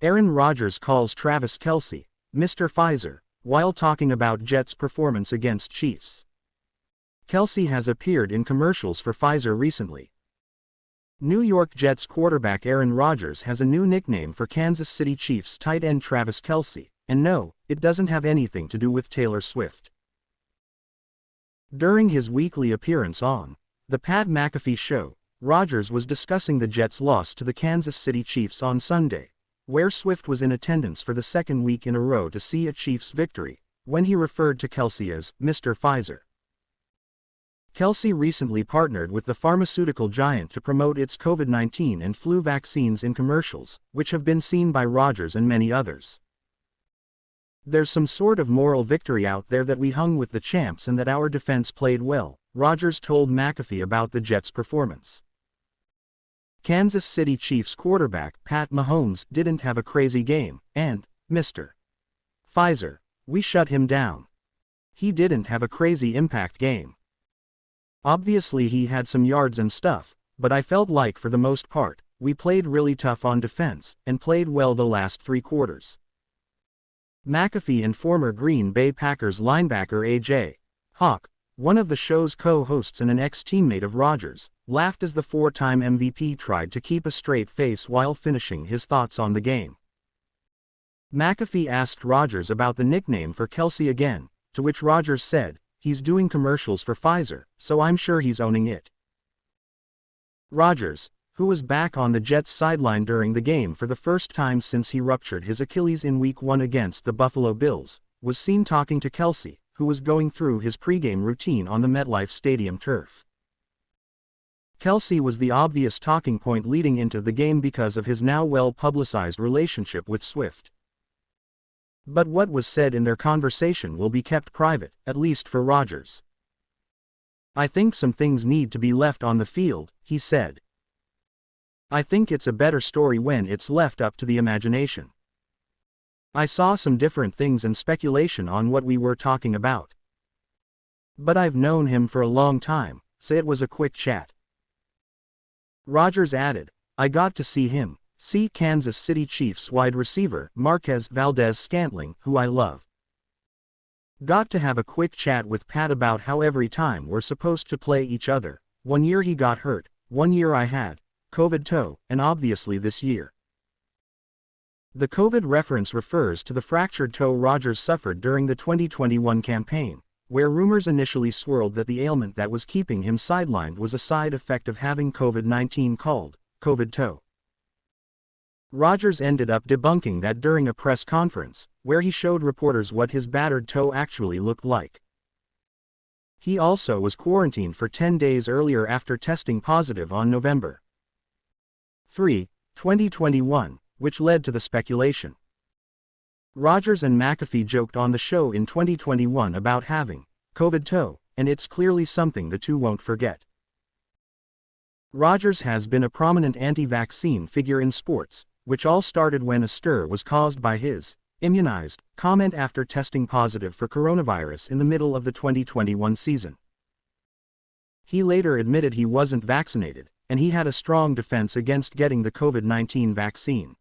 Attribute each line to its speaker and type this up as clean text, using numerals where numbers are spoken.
Speaker 1: Aaron Rodgers calls Travis Kelce Mr. Pfizer while talking about Jets' performance against Chiefs. Kelce has appeared in commercials for Pfizer recently. New York Jets quarterback Aaron Rodgers has a new nickname for Kansas City Chiefs tight end Travis Kelce, and no, it doesn't have anything to do with Taylor Swift. During his weekly appearance on The Pat McAfee Show, Rodgers was discussing the Jets' loss to the Kansas City Chiefs on Sunday, where Swift was in attendance for the second week in a row to see a Chiefs victory, when he referred to Kelce as Mr. Pfizer. Kelce recently partnered with the pharmaceutical giant to promote its COVID-19 and flu vaccines in commercials, which have been seen by Rodgers and many others. "There's some sort of moral victory out there that we hung with the champs and that our defense played well," Rodgers told McAfee about the Jets' performance. Kansas City Chiefs quarterback Pat Mahomes didn't have a crazy game, and Mr. Pfizer, we shut him down. He didn't have a crazy impact game. Obviously he had some yards and stuff, but I felt like for the most part, we played really tough on defense, and played well the last 3 quarters. McAfee and former Green Bay Packers linebacker A.J. Hawk, one of the show's co-hosts and an ex-teammate of Rodgers, laughed as the 4-time MVP tried to keep a straight face while finishing his thoughts on the game. McAfee asked Rodgers about the nickname for Kelce again, to which Rodgers said, "He's doing commercials for Pfizer, so I'm sure he's owning it." Rodgers, who was back on the Jets' sideline during the game for the first time since he ruptured his Achilles in Week 1 against the Buffalo Bills, was seen talking to Kelce, who was going through his pregame routine on the MetLife Stadium turf. Kelce was the obvious talking point leading into the game because of his now well-publicized relationship with Swift. But what was said in their conversation will be kept private, at least for Rodgers. "I think some things need to be left on the field," he said. "I think it's a better story when it's left up to the imagination. I saw some different things and speculation on what we were talking about. But I've known him for a long time, so it was a quick chat." Rodgers added, "I got to see him, see Kansas City Chiefs wide receiver Marquez Valdes-Scantling, who I love. Got to have a quick chat with Pat about how every time we're supposed to play each other, one year he got hurt, one year I had COVID toe, and obviously this year." The COVID reference refers to the fractured toe Rodgers suffered during the 2021 campaign, where rumors initially swirled that the ailment that was keeping him sidelined was a side effect of having COVID-19 called COVID toe. Rodgers ended up debunking that during a press conference, where he showed reporters what his battered toe actually looked like. He also was quarantined for 10 days earlier after testing positive on November 3, 2021, which led to the speculation. Rodgers and McAfee joked on the show in 2021 about having COVID toe, and it's clearly something the two won't forget. Rodgers has been a prominent anti-vaccine figure in sports, which all started when a stir was caused by his immunized comment after testing positive for coronavirus in the middle of the 2021 season. He later admitted he wasn't vaccinated, and he had a strong defense against getting the COVID-19 vaccine.